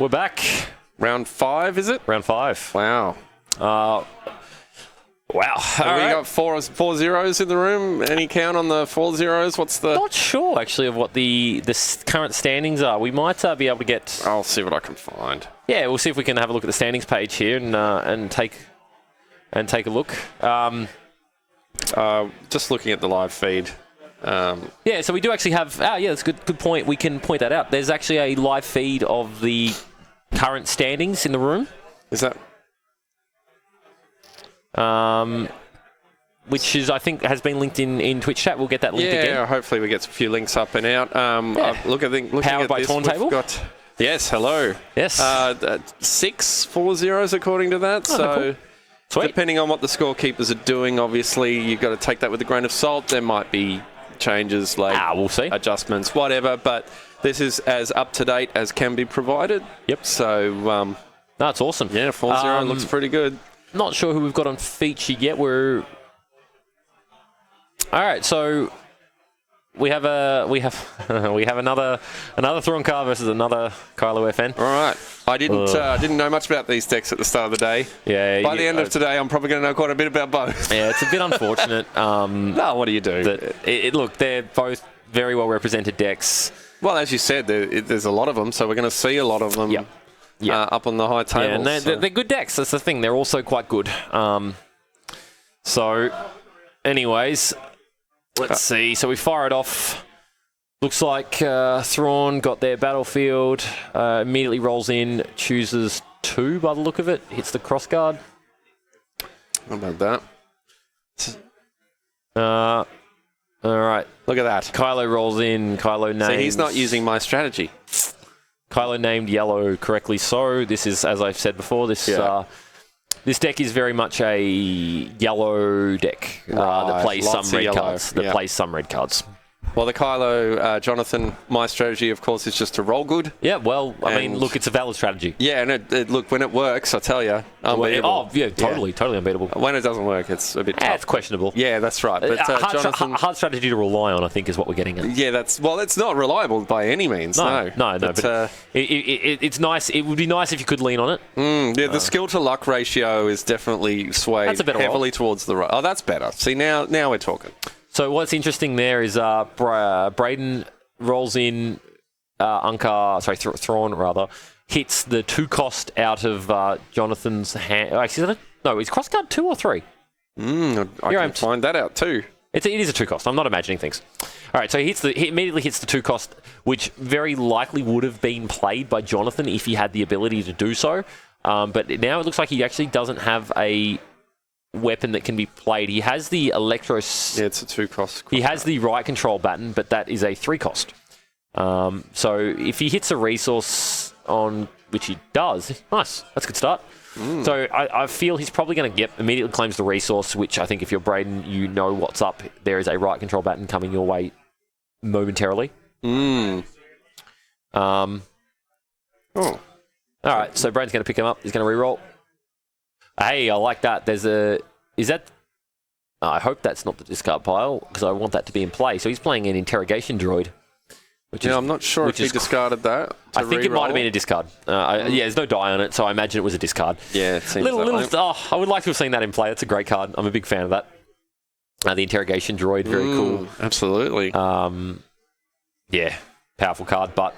We're back. Round 5, is it? Round 5. Wow. Wow. We got four zeros in the room. Any count on the 4 zeros? What's the... Not sure, actually, of what the current standings are. We might be able to get... I'll see what I can find. Yeah, we'll see if we can have a look at the standings page here and take a look. Just looking at the live feed. Yeah, so we do actually have... yeah, that's a good point. We can point that out. There's actually a live feed of the current standings in the room. Is that... which is, I think, has been linked in Twitch chat. We'll get that linked again. Yeah, hopefully we get a few links up and out. Looking Powered at by this, Turntable? we've got... Yes, hello. Yes. 6 4 zeros according to that. Oh, so cool. Sweet. depending on what the scorekeepers are doing, obviously you've got to take that with a grain of salt. There might be changes, like we'll see. adjustments, whatever. But this is as up to date as can be provided. Yep. So That's awesome. yeah, 4-0 looks pretty good. Not sure who we've got on feature yet. All right, so we have another Thrawn car versus another Kylo FN. All right. I didn't know much about these decks at the start of the day. Yeah. By the end of today, I'm probably going to know quite a bit about both. Yeah, it's a bit unfortunate. No, what do you do? Look, they're both very well represented decks. Well, as you said, there's a lot of them, so we're going to see a lot of them. Yep. Up on the high table. Yeah, and they're good decks. That's the thing. They're also quite good. So, anyways, let's see. So we fire it off. Looks like Thrawn got their battlefield. Immediately rolls in, chooses 2 by the look of it. Hits the crossguard. How about that? All right. Look at that. Kylo rolls in. Kylo names. See, he's not using my strategy. Kylo named yellow correctly. So this is, as I've said before, this deck is very much a yellow deck that plays some red cards. Plays some red cards. Well, the Kylo, Jonathan, my strategy, of course, is just to roll good. Yeah, well, I mean, look, it's a valid strategy. Yeah, and look, when it works, I tell you, unbeatable. Oh, yeah, totally unbeatable. When it doesn't work, it's a bit tough. It's questionable. Yeah, that's right. But Jonathan... hard strategy to rely on, I think, is what we're getting at. Yeah, it's not reliable by any means, no. But it's nice. It would be nice if you could lean on it. Yeah, the skill to luck ratio is definitely swayed heavily towards the right. Oh, that's better. See, now we're talking. So what's interesting there is Braden rolls in Thrawn rather, hits the 2 cost out of Jonathan's hand. Actually, no, is crossguard 2 or 3? I can find that out too. It is a 2 cost. I'm not imagining things. All right, so he immediately hits the 2 cost, which very likely would have been played by Jonathan if he had the ability to do so. But now it looks like he actually doesn't have a weapon that can be played. He has the Electro... Yeah, it's a 2 cost. He has the right control baton, but that is a 3 cost. So if he hits a resource on... Which he does. Nice. That's a good start. So I feel he's probably going to immediately claims the resource, which I think if you're Braden, you know what's up. There is a right control baton coming your way momentarily. Oh. All right, so Braden's going to pick him up. He's going to reroll. Hey, I like that. Is that... I hope that's not the discard pile, because I want that to be in play. So he's playing an interrogation droid. I'm not sure if he discarded that. I think it might have been a discard. There's no die on it, so I imagine it was a discard. Yeah, it seems I would like to have seen that in play. That's a great card. I'm a big fan of that. The interrogation droid, very cool. Absolutely. Yeah, powerful card, but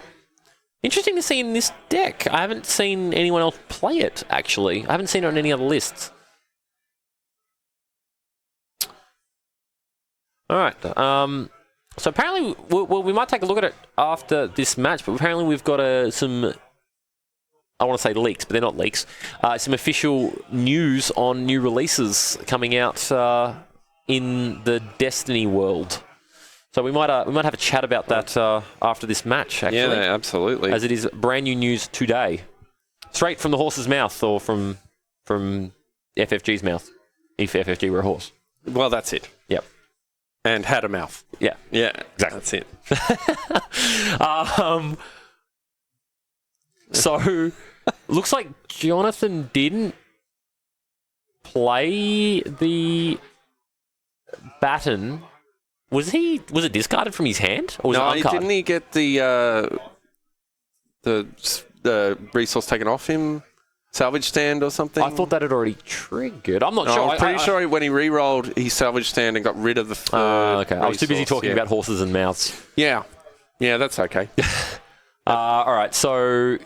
interesting to see in this deck. I haven't seen anyone else play it, actually. I haven't seen it on any other lists. All right. So apparently, we might take a look at it after this match, but apparently we've got some, I want to say leaks, but they're not leaks, some official news on new releases coming out in the Destiny world. So we might have a chat about that after this match, actually. Yeah, absolutely. As it is brand new news today. Straight from the horse's mouth, or from FFG's mouth, if FFG were a horse. Well, that's it. Yep. And had a mouth. Yeah. Yeah, exactly. That's it. So, looks like Jonathan didn't play the baton. Was it discarded from his hand? Or was it uncard? Didn't he get the the resource taken off him? Salvage stand or something? I thought that had already triggered. I'm not sure. I'm pretty sure when he re-rolled, he salvage stand and got rid of the third okay. I was too busy resource, talking about horses and mouths. Yeah, that's okay. All right, so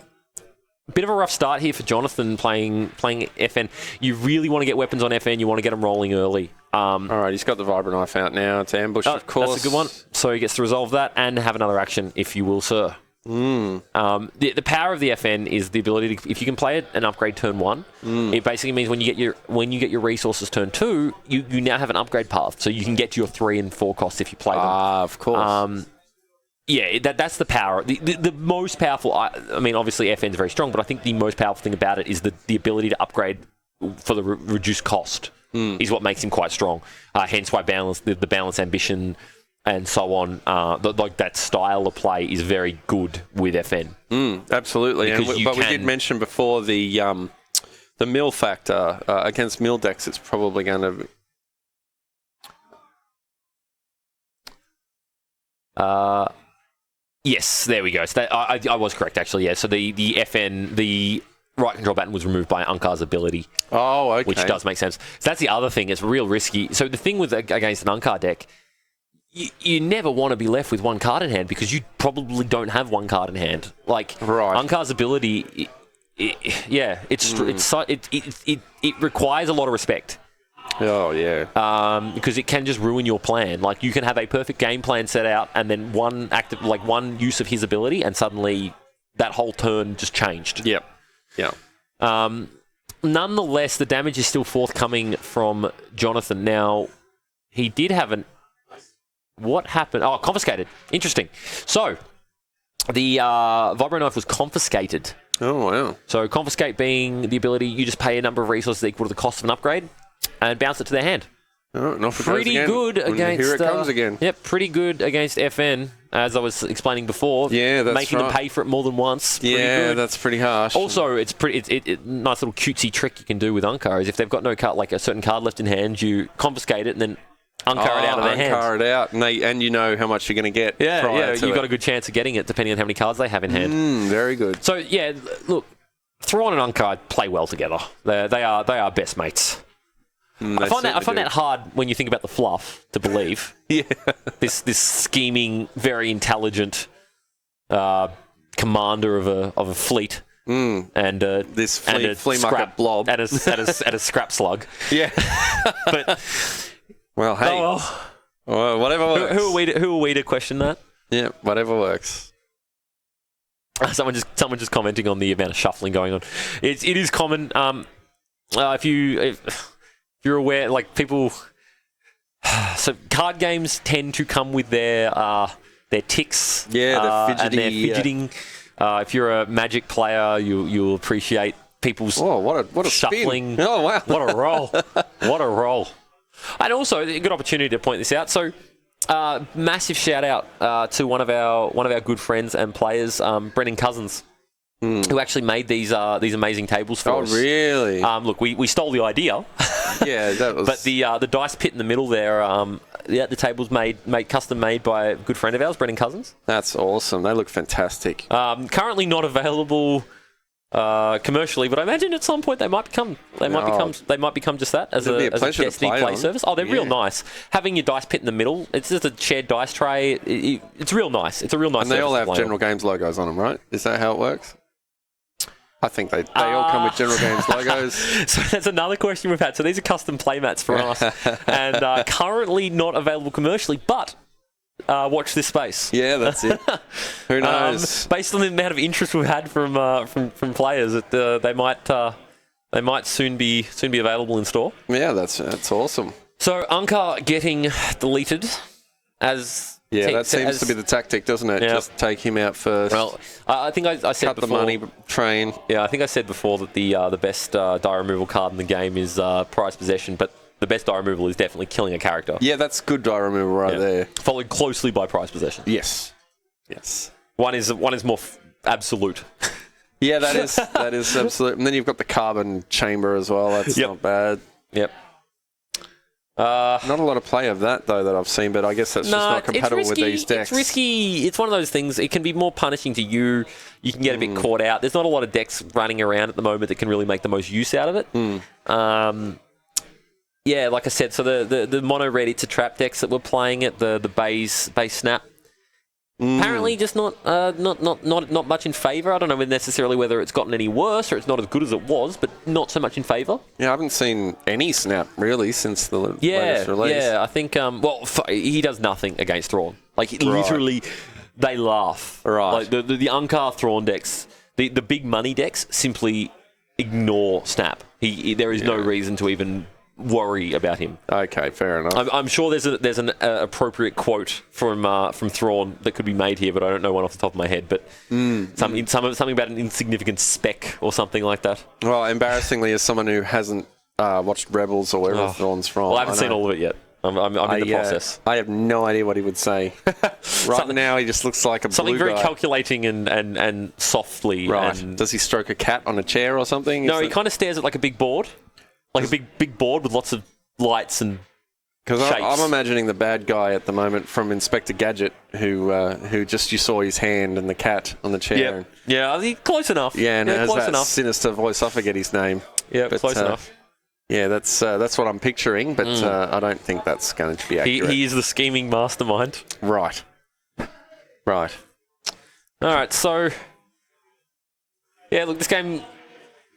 bit of a rough start here for Jonathan playing FN. You really want to get weapons on FN. You want to get them rolling early. All right, he's got the Vibrant Knife out now. It's ambush, of course. That's a good one. So he gets to resolve that and have another action, if you will, sir. The power of the FN is the ability to, if you can play it and upgrade turn 1, it basically means when you get your resources turn 2, you now have an upgrade path, so you can get to your 3 and 4 costs if you play them. Of course. That's the power. The most powerful. I mean, obviously FN is very strong, but I think the most powerful thing about it is the ability to upgrade for the reduced cost is what makes him quite strong. Hence why the balance ambition and so on, like that style of play is very good with FN. Absolutely, we did mention before the mill factor against mill decks. It's probably going to. Yes, there we go. So I was correct actually. Yeah. So the FN, the right control button was removed by Unkar's ability. Oh, okay. Which does make sense. So that's the other thing. It's real risky. So the thing with against an Unkar deck. You never want to be left with one card in hand because you probably don't have one card in hand. Like Unkar's ability, it requires a lot of respect. Oh yeah. Because it can just ruin your plan. Like you can have a perfect game plan set out, and then one use of his ability, and suddenly that whole turn just changed. Yep. Yeah. Nonetheless, the damage is still forthcoming from Jonathan. Now, he did have an. What happened? Oh, confiscated. Interesting. So, the Vibro Knife was confiscated. Oh, wow. So, confiscate being the ability you just pay a number of resources equal to the cost of an upgrade and bounce it to their hand. Oh, not pretty good against. Here it comes again. Yep, pretty good against FN, as I was explaining before. Yeah, that's making them pay for it more than once. Yeah, that's pretty harsh. Also, it's nice little cutesy trick you can do with Unkar is if they've got no card, like a certain card left in hand, you confiscate it and then Unkar it out of their hands. Unkar it out, and you know how much you're going to get. Yeah, you've got a good chance of getting it depending on how many cards they have in hand. Very good. So yeah, look, Thrawn and Unkar play well together. They are best mates. I find that hard when you think about the fluff to believe. Yeah. This scheming, very intelligent commander of a fleet. And this flea market blob and a scrap slug. Yeah. But well, hey. Well, whatever works. Who are we to question that? Yeah, whatever works. Someone just commenting on the amount of shuffling going on. It is common. If you're aware, like people. So card games tend to come with their ticks. Yeah, they're and their fidgeting. If you're a Magic player, you'll appreciate people's what a shuffling. Spin. Oh wow! What a roll! What a roll! And also a good opportunity to point this out. So, massive shout out to one of our good friends and players, Brendan Cousins, who actually made these amazing tables for us. Oh, really? Look, we stole the idea. Yeah, that was. But the dice pit in the middle there, the table's custom made by a good friend of ours, Brendan Cousins. That's awesome. They look fantastic. Currently not available commercially, but I imagine at some point they might become just that as a Destiny play service. Oh, they're real nice. Having your dice pit in the middle, it's just a shared dice tray. It's real nice. It's a real nice. And they all have General Games logos on them, right? Is that how it works? I think they all come with General Games logos. So that's another question we've had. So these are custom playmats for us, and currently not available commercially, but. Watch this space. Yeah, that's it. Who knows? Based on the amount of interest we've had from players, they might soon be available in store. Yeah, that's awesome. So Unkar getting deleted as that seems to be the tactic, doesn't it? Yeah. Just take him out first. Well, I think I said cut before, the money train. Yeah, I think I said before that the best die removal card in the game is prized possession, but. The best die removal is definitely killing a character. Yeah, that's good die removal there. Followed closely by prize possession. Yes. One is more absolute. Yeah, that is absolute. And then you've got the carbon chamber as well. That's not bad. Yep. Not a lot of play of that, though, that I've seen, but I guess that's just not compatible with these decks. It's risky. It's one of those things. It can be more punishing to you. You can get a bit caught out. There's not a lot of decks running around at the moment that can really make the most use out of it. Yeah, like I said, so the mono red, it's a trap decks that we're playing at the base snap. Apparently, just not much in favour. I don't know necessarily whether it's gotten any worse or it's not as good as it was, but not so much in favour. Yeah, I haven't seen any snap really since the latest release. Yeah, I think he does nothing against Thrawn. Like literally, they laugh. Right. Like the Unkar Thrawn decks, the big money decks simply ignore snap. There is no reason to even worry about him. Okay, fair enough. I'm sure there's an appropriate quote from Thrawn that could be made here, but I don't know one off the top of my head. But something about an insignificant speck or something like that. Well, embarrassingly, as someone who hasn't watched Rebels or wherever Thrawn's from, well, I haven't seen all of it yet. I'm in the process. I have no idea what he would say. Now, he just looks like a something blue very guy. calculating and softly. Right. And does he stroke a cat on a chair or something? No, he kind of stares at like a big board. Like a big board with lots of lights and Because shapes. I'm imagining the bad guy at the moment from Inspector Gadget, who just you saw his hand and the cat on the chair. Yeah, close enough. Yeah, and it has close that enough. sinister voice. I forget his name. Yeah, close enough. Yeah, that's what I'm picturing, but I don't think that's going to be accurate. He is the scheming mastermind. Right. All right, so yeah, look, this game a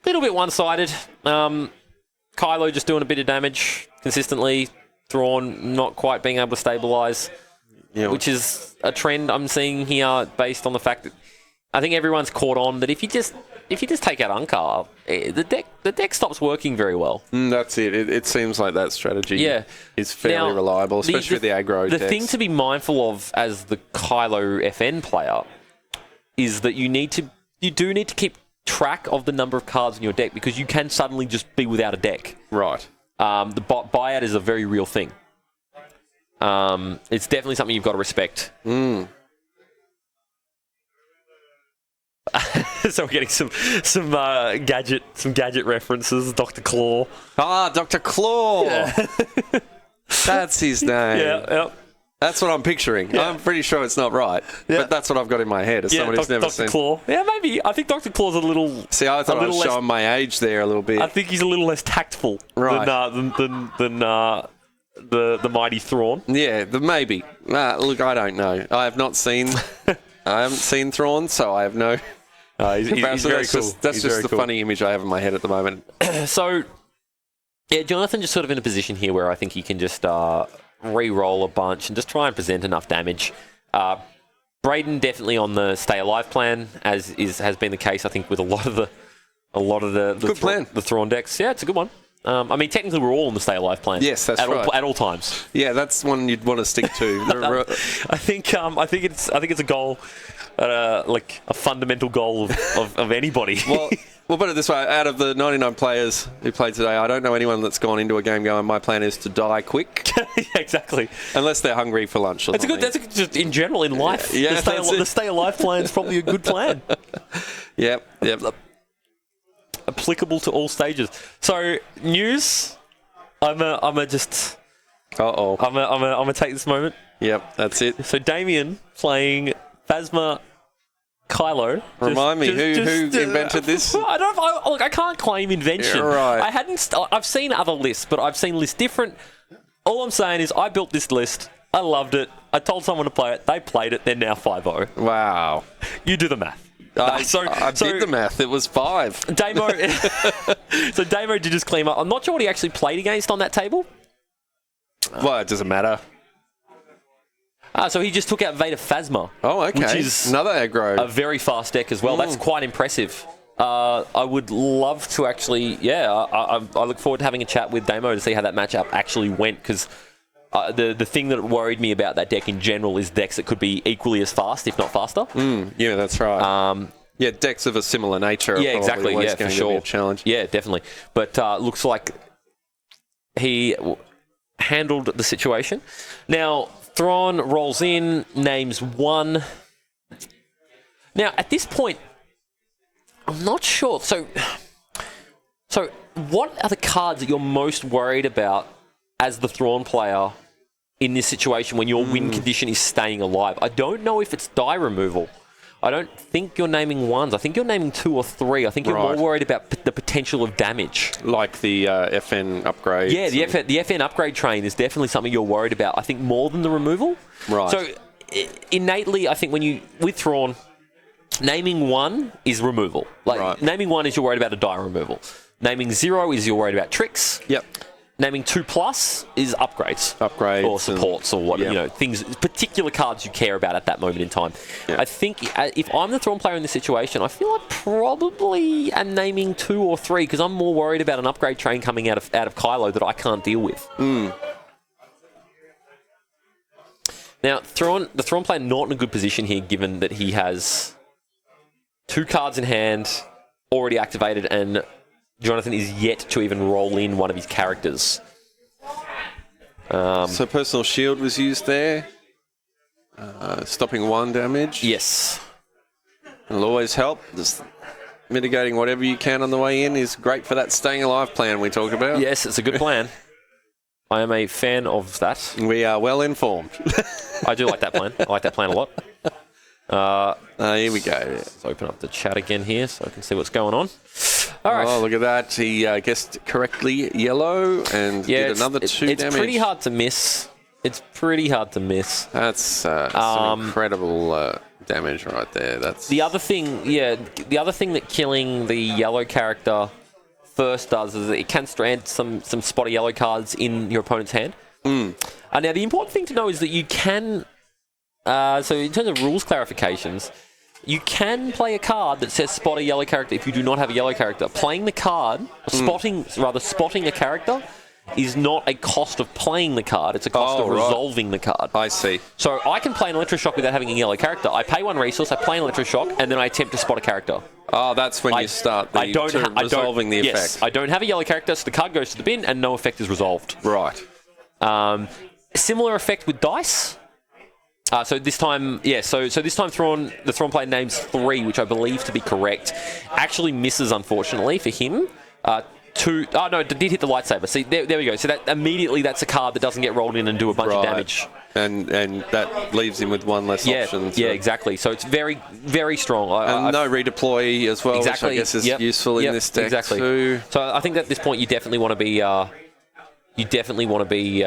little bit one-sided. Kylo just doing a bit of damage consistently. Thrawn not quite being able to stabilise, which is a trend I'm seeing here based on the fact that I think everyone's caught on that if you just take out Unkar, the deck stops working very well. That's it. It seems like that strategy is fairly reliable, especially with the aggro The decks. thing to be mindful of as the Kylo FN player is that you do need to keep track of the number of cards in your deck because you can suddenly just be without a deck. Right. The buyout is a very real thing. It's definitely something you've got to respect. So we're getting some gadget references. Dr. Claw. Ah, Dr. Claw. Yeah. That's his name. Yeah. That's what I'm picturing. Yeah. I'm pretty sure it's not right, but that's what I've got in my head as someone who's never seen. Dr. Claw. Yeah, maybe. I think Dr. Claw's a little. See, I thought I was showing my age there a little bit. I think he's a little less tactful than the mighty Thrawn. Yeah, maybe. Look, I don't know. I have not seen. I haven't seen Thrawn, so I have no. He's very cool. That's just the funny image I have in my head at the moment. So, yeah, Jonathan just sort of in a position here where I think he can just re-roll a bunch and just try and present enough damage. Braden definitely on the stay alive plan, as has been the case, I think, with a lot of the the Thrawn decks. Yeah, it's a good one. I mean, technically, we're all on the stay alive plan. Yes, that's right. At all times. Yeah, that's one you'd want to stick to. I think it's a goal, like a fundamental goal of anybody. Well, we'll put it this way: out of the 99 players who played today, I don't know anyone that's gone into a game going, "My plan is to die quick." Yeah, exactly. Unless they're hungry for lunch. Or something. That's just in general in life. Yeah, the stay alive plan is probably a good plan. Yep. Applicable to all stages. So news. I'm gonna take this moment. Yep, that's it. So Damien playing Phasma Kylo. Remind me who invented this? I can't claim invention. Yeah, right. I've seen other lists, but I've seen lists different. All I'm saying is I built this list. I loved it. I told someone to play it. They played it. They're now 5-0. Wow. You do the math. I did the math. It was 5. Damo. So Damo did just claim up. I'm not sure what he actually played against on that table. Well, it doesn't matter. So he just took out Vader Phasma. Oh, okay. Which is another aggro. A very fast deck as well. That's quite impressive. I would love to actually, I look forward to having a chat with Damo to see how that matchup actually went, because the thing that worried me about that deck in general is decks that could be equally as fast, if not faster. Yeah, that's right. Decks of a similar nature. Yeah, exactly. Yeah, for sure. Be a challenge. Yeah, definitely. But looks like he handled the situation. Now, Thrawn rolls in, names 1. Now, at this point, I'm not sure. So what are the cards that you're most worried about as the Thrawn player in this situation when your win condition is staying alive. I don't know if it's die removal. I don't think you're naming ones. I think you're naming 2 or 3. I think you're more worried about the potential of damage. Like the FN upgrade. Yeah, the FN upgrade train is definitely something you're worried about. I think more than the removal. Right. So innately, I think with Thrawn, naming 1 is removal. Naming 1 is you're worried about a die removal. Naming 0 is you're worried about tricks. Yep. Naming 2+ is upgrades. Or supports or what, things, particular cards you care about at that moment in time. Yep. I think if I'm the Thrawn player in this situation, I feel I probably am naming 2 or 3 because I'm more worried about an upgrade train coming out of Kylo that I can't deal with. Now, the Thrawn player not in a good position here given that he has 2 cards in hand already activated and Jonathan is yet to even roll in one of his characters. So personal shield was used there, stopping 1 damage. Yes. It'll always help. Just mitigating whatever you can on the way in is great for that staying alive plan we talked about. Yes, it's a good plan. I am a fan of that. We are well informed. I do like that plan. I like that plan a lot. Here we go. Let's open up the chat again here so I can see what's going on. All right. Oh, look at that. He guessed correctly yellow and did another 2 damage. It's pretty hard to miss. That's some incredible damage right there. That's the other thing that killing the yellow character first does is that it can strand some spotty yellow cards in your opponent's hand. Now, the important thing to know is that you can... so in terms of rules clarifications, you can play a card that says spot a yellow character if you do not have a yellow character. Playing the card, spotting a character, is not a cost of playing the card. It's a cost of resolving the card. I see. So I can play an Electroshock without having a yellow character. I pay 1 resource, I play an Electroshock, and then I attempt to spot a character. Oh, that's when you start resolving the effect. Yes, I don't have a yellow character, so the card goes to the bin, and no effect is resolved. Right. Similar effect with dice. So this time, So this time, the Thrawn player names 3, which I believe to be correct. Actually misses, unfortunately, for him. 2. Oh no, it did hit the lightsaber. See, there we go. So that immediately, that's a card that doesn't get rolled in and do a bunch of damage. And that leaves him with 1 less option. Yeah, exactly. So it's very, very strong. And no redeploy as well, which I guess is useful in this deck too. So I think that at this point, you definitely want to be.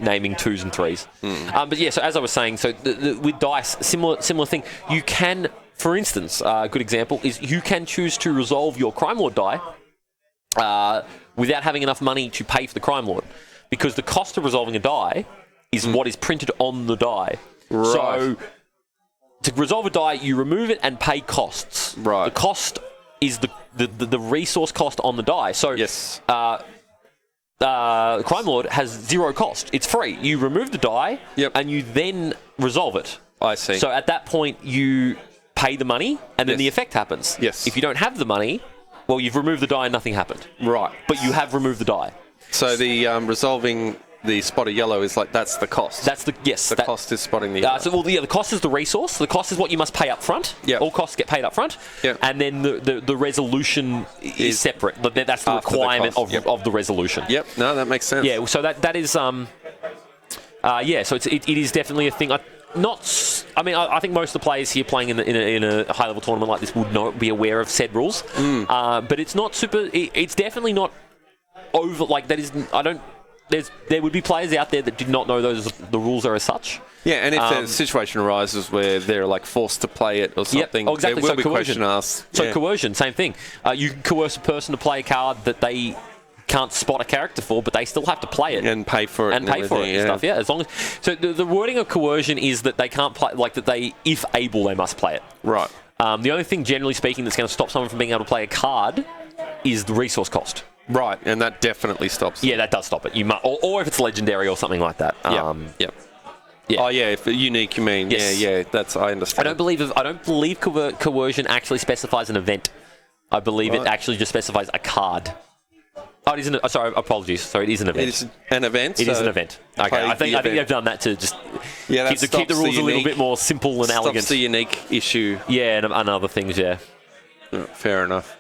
Naming 2s and 3s. But yeah, so as I was saying, so with dice, similar thing. You can, for instance, a good example is you can choose to resolve your Crime Lord die without having enough money to pay for the Crime Lord, because the cost of resolving a die is what is printed on the die. Right. So to resolve a die, you remove it and pay costs. Right. The cost is the resource cost on the die. So yes. Crime Lord has 0 cost. It's free. You remove the die, and you then resolve it. I see. So at that point, you pay the money, and then the effect happens. Yes. If you don't have the money, well, you've removed the die and nothing happened. Right. But you have removed the die. So the resolving the spot of yellow is that's the cost. That's the cost is spotting the yellow. The cost is the resource. The cost is what you must pay up front. Yep. All costs get paid up front. Yep. And then the resolution is separate. That's the requirement of the resolution. Yep. No, that makes sense. Yeah. So that is So it is definitely a thing. I think most of the players here playing in a high level tournament like this would not be aware of said rules. But it's not super. It's definitely not over. That is. I don't. There would be players out there that did not know the rules are as such. Yeah, and if the situation arises where they're forced to play it or something, exactly. there will be coercion. question asked. So coercion, same thing. You can coerce a person to play a card that they can't spot a character for, but they still have to play it and pay for it and stuff. Yeah, as long as the wording of coercion is that they can't play, that they, if able, they must play it. Right. The only thing, generally speaking, that's going to stop someone from being able to play a card is the resource cost. Right, and that definitely stops it. Yeah, that does stop it. You must, or if it's legendary or something like that. Yep. Yeah. Oh yeah, if unique you mean? Yes. Yeah. That's I understand. I don't believe coercion actually specifies an event. I believe it actually just specifies a card. Oh, it isn't. Sorry, apologies. Sorry, it is an event. It is an event. It is an event. Okay, I think they've done that to just keep the rules a little bit more simple and elegant. Stops the unique issue. Yeah, and other things. Yeah. Fair enough.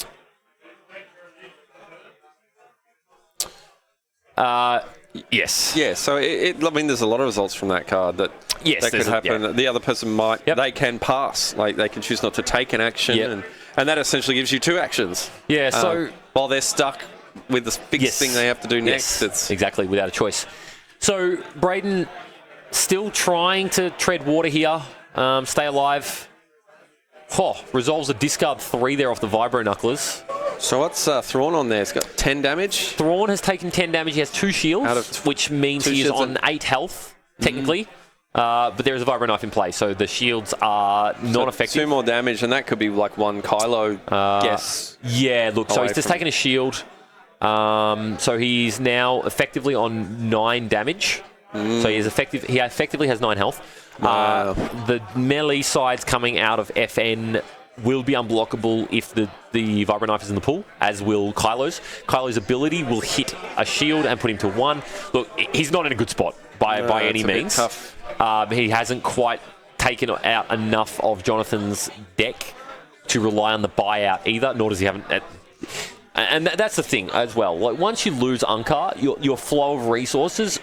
Yes. Yeah, so I mean, there's a lot of results from that card that could happen. The other person might, they can pass. Like, they can choose not to take an action, and that essentially gives you 2 actions. Yeah, so... while they're stuck with the biggest thing they have to do next. It's exactly, without a choice. So, Braden still trying to tread water here, stay alive. Resolves a discard 3 there off the Vibro Knucklers. So what's Thrawn on there? He's got 10 damage. Thrawn has taken 10 damage. He has 2 shields, which means he is on 8 health, technically. But there is a Vibro Knife in play, so the shields are not effective. 2 more damage, and that could be like 1 Kylo guess. Yeah, look, so he's just taken a shield. So he's now effectively on 9 damage. So he effectively has 9 health. Wow. The melee sides coming out of FN will be unblockable if the Vibro Knife is in the pool, as will Kylo's. Kylo's ability will hit a shield and put him to 1. Look, he's not in a good spot by any means. Tough. He hasn't quite taken out enough of Jonathan's deck to rely on the buyout either, nor does he have... And that's the thing as well. Like, once you lose Unkar, your flow of resources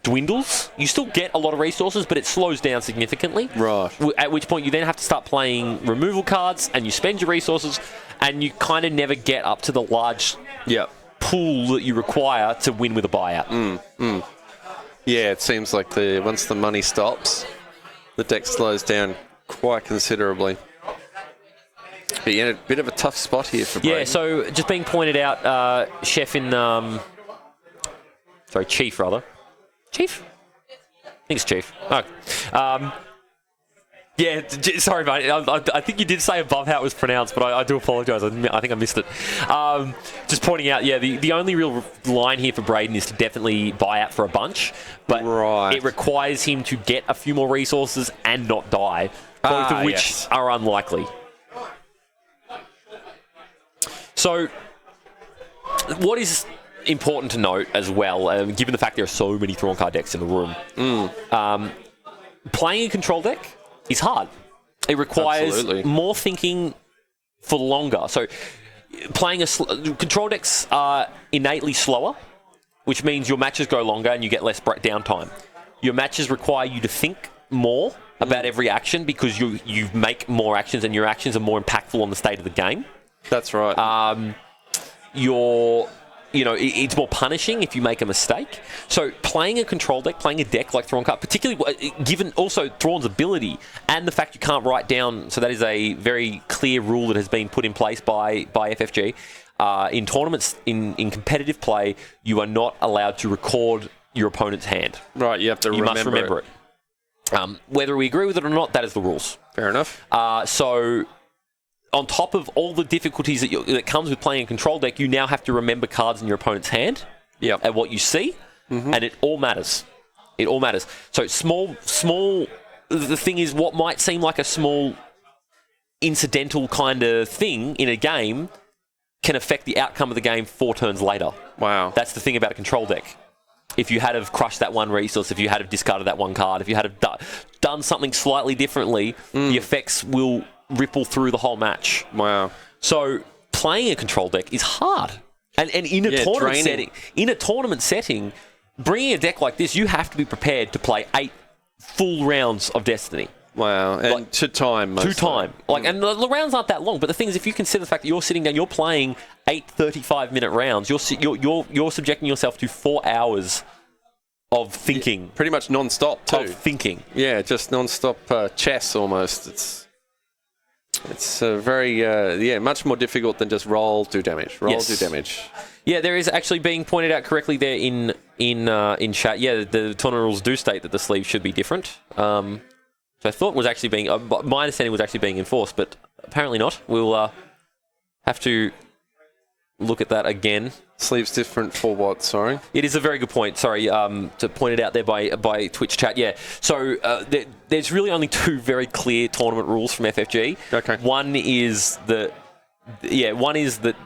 dwindles. You still get a lot of resources, but it slows down significantly. Right. At which point you then have to start playing removal cards, and you spend your resources, and you kind of never get up to the large pool that you require to win with a buyout. Yeah, it seems like once the money stops, the deck slows down quite considerably. But yeah, a bit of a tough spot here for Braden. Yeah, so just being pointed out, Chief, rather. Chief? I think it's Chief. Oh. Sorry, mate. I think you did say above how it was pronounced, but I do apologise. I think I missed it. Just pointing out, the only real line here for Braden is to definitely buy out for a bunch, but it requires him to get a few more resources and not die, both of which are unlikely. So, what is important to note as well, given the fact there are so many Thrawn card decks in the room, playing a control deck is hard. It requires more thinking for longer. So, playing control decks are innately slower, which means your matches go longer and you get less downtime. Your matches require you to think more about every action because you make more actions and your actions are more impactful on the state of the game. That's right. It's more punishing if you make a mistake. So playing a control deck, playing a deck like Thrawn card, particularly given also Thrawn's ability and the fact you can't write down, so that is a very clear rule that has been put in place by FFG. In tournaments, in competitive play, you are not allowed to record your opponent's hand. Right, you have to must remember it. Whether we agree with it or not, that is the rules. Fair enough. So... on top of all the difficulties that comes with playing a control deck, you now have to remember cards in your opponent's hand and what you see, and it all matters. It all matters. So small. The thing is, what might seem like a small incidental kind of thing in a game can affect the outcome of the game 4 turns later. Wow. That's the thing about a control deck. If you had have crushed that one resource, if you had have discarded that one card, if you had have done something slightly differently, the effects will ripple through the whole match. Wow. So playing a control deck is hard. And in a tournament setting, bringing a deck like this, you have to be prepared to play 8 full rounds of Destiny. Wow. And to time. To time. And the rounds aren't that long, but the thing is, if you consider the fact that you're sitting down, you're playing 8 35-minute rounds, you're subjecting yourself to 4 hours of thinking. Yeah, pretty much non-stop too. Of thinking. Yeah, just non-stop chess almost. It's very, much more difficult than just roll, do damage. Do damage. Yeah, there is actually being pointed out correctly there in chat. Yeah, the tournament rules do state that the sleeve should be different. So I thought was actually being, my understanding was actually being enforced, but apparently not. We'll have to look at that again. Sleeves different for what, sorry? It is a very good point, sorry, to point it out there by Twitch chat, yeah. So there's really only 2 very clear tournament rules from FFG. Okay. One is that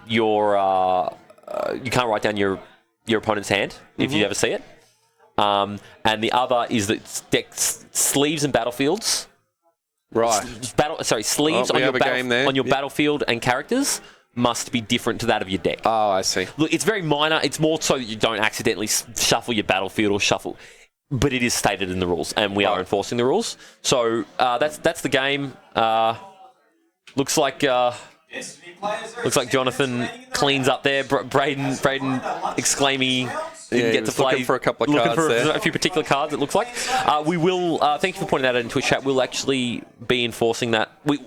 you can't write down your opponent's hand if you ever see it. And the other is that sleeves and battlefields. Right. Sleeves on your battlefield and characters must be different to that of your deck. Oh, I see. Look, it's very minor. It's more so that you don't accidentally shuffle your battlefield or shuffle. But it is stated in the rules, and we are enforcing the rules. So that's the game. Looks like Jonathan cleans up there. Braden exclaiming didn't get to play. Looking for a couple of cards there. A few particular cards, it looks like. We will. Thank you for pointing that out in Twitch chat. We'll actually be enforcing that. We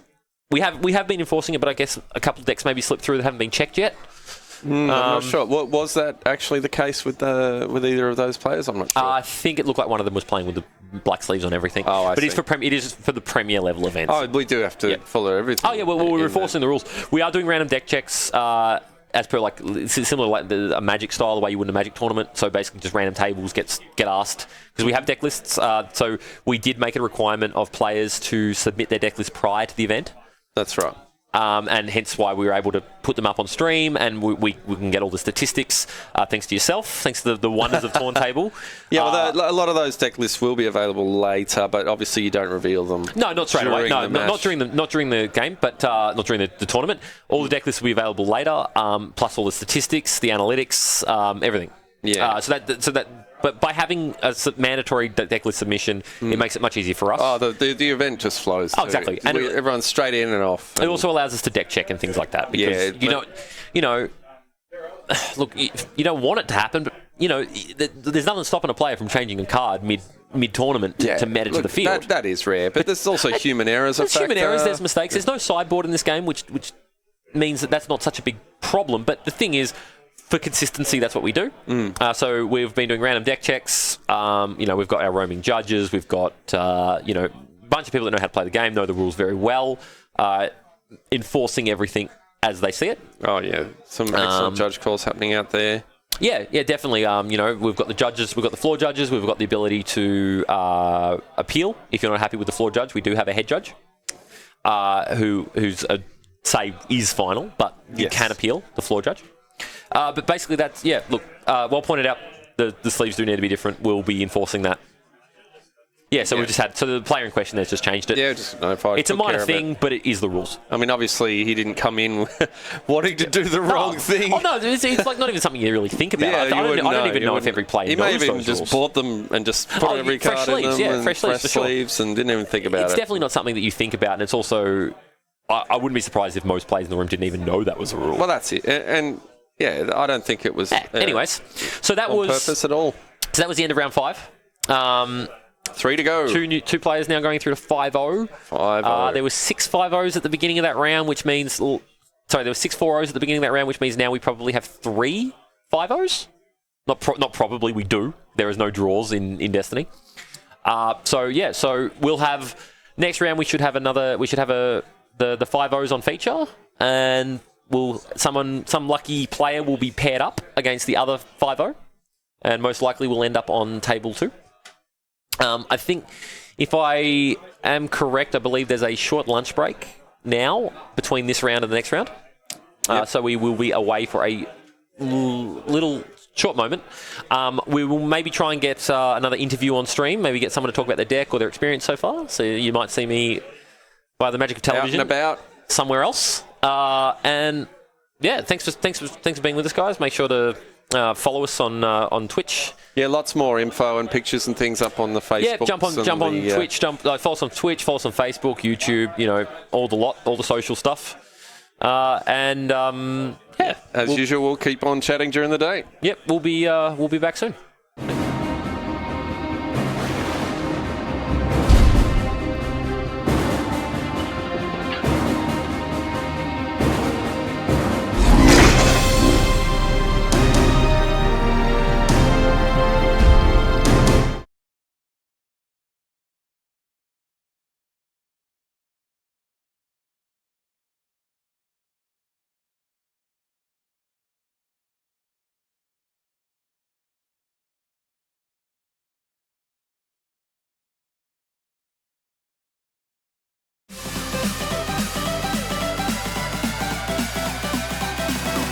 have been enforcing it, but I guess a couple of decks maybe slipped through that haven't been checked yet. I'm not sure. Was that actually the case with either of those players? I'm not sure. I think it looked like one of them was playing with the black sleeves on everything. Oh, I see. It is for the Premier level events. Oh, we do have to follow everything. Oh, yeah, well, we're enforcing the rules. We are doing random deck checks as per, like, similar to like a Magic style, the way you win a Magic tournament. So basically just random tables get asked. Because we have deck lists, so we did make it a requirement of players to submit their deck list prior to the event. That's right. And hence why we were able to put them up on stream, and we can get all the statistics thanks to yourself, thanks to the wonders of Tauntable. Yeah, well, a lot of those deck lists will be available later, but obviously you don't reveal them. No, not straight away. No, not during the game, but not during the tournament. All the deck lists will be available later, plus all the statistics, the analytics, everything. Yeah. But by having a mandatory deck list submission, it makes it much easier for us. Oh, the event just flows. Oh, exactly. And everyone's straight in and off. It also allows us to deck check and things like that. Because look, you don't want it to happen, but there's nothing stopping a player from changing a card mid tournament to meta to the field. That is rare, but there's also human errors. There's human errors. There's mistakes. There's no sideboard in this game, which means that's not such a big problem. But the thing is, for consistency, that's what we do. So we've been doing random deck checks. We've got our roaming judges. We've got a bunch of people that know how to play the game, know the rules very well, enforcing everything as they see it. Oh yeah, some excellent judge calls happening out there. Yeah, definitely. We've got the judges, we've got the floor judges, we've got the ability to appeal. If you're not happy with the floor judge, we do have a head judge who's is final, but you can appeal the floor judge. But basically, that's look, well pointed out. The sleeves do need to be different. We'll be enforcing that. Yeah, so we've just had the player in question has just changed it. Yeah, just notified. It's a minor thing, but it is the rules. I mean, obviously, he didn't come in wanting to do the wrong thing. Oh no, it's like not even something you really think about. I don't even know if every player knows those rules. He may have even just bought them and just put every card in them. Yeah, fresh sleeves, and didn't even think about it. It's definitely not something that you think about, and it's also I wouldn't be surprised if most players in the room didn't even know that was a rule. Well, that's it, and. Yeah, I don't think it was. Anyways, so that on was purpose at all. So that was the end of round 5. 3 to go. Two players now going through to 5-0. 5-0. There was 6 5-0s at the beginning of that round, which means there were 6 4-0s at the beginning of that round, which means now we probably have 3 5-0s. Not probably, we do. There is no draws in Destiny. So we'll have next round. We should have the 5-0s on feature, and some lucky player will be paired up against the other 5-0, and most likely will end up on table 2. I think, if I am correct, I believe there's a short lunch break now between this round and the next round. So we will be away for a little short moment. We will maybe try and get another interview on stream, maybe get someone to talk about their deck or their experience so far. So you might see me by the magic of television. Out and about. Somewhere else. And yeah, thanks for being with us, guys. Make sure to follow us on Twitch. Yeah, lots more info and pictures and things up on the Facebook. Yeah, jump on Twitch. Follow us on Twitch. Follow us on Facebook, YouTube. All the social stuff. As usual, we'll keep on chatting during the day. Yep, we'll be back soon.